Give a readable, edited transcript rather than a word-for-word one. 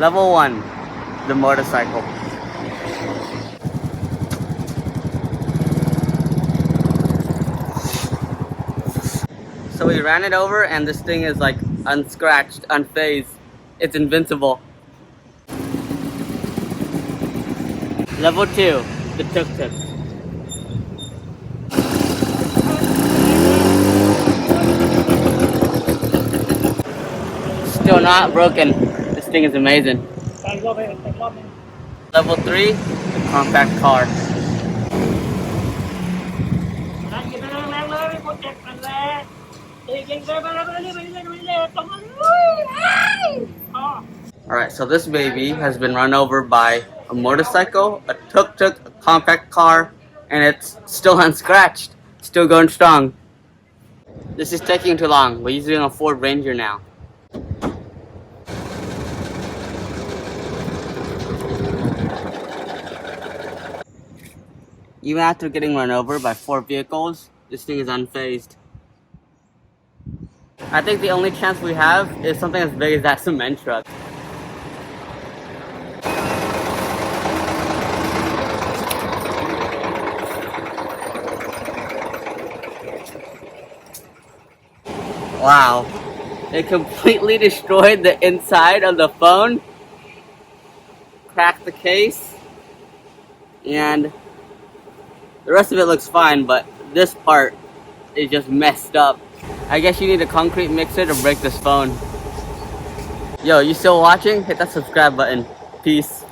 Level 1, the motorcycle. So we ran it over and this thing is like unscratched, unfazed. It's invincible. Level 2, the tuk-tuk. Still not broken. This thing is amazing. Level 3, the compact car. Alright, so this baby has been run over by a motorcycle, a tuk-tuk, a compact car, and it's still unscratched. Still going strong. This is taking too long. We're using a Ford Ranger now. Even after getting run over by 4 vehicles, this thing is unfazed. I think the only chance we have is something as big as that cement truck. Wow. It completely destroyed the inside of the phone, cracked the case, and the rest of it looks fine, but this part is just messed up. I guess you need a concrete mixer to break this phone. Yo, you still watching? Hit that subscribe button. Peace.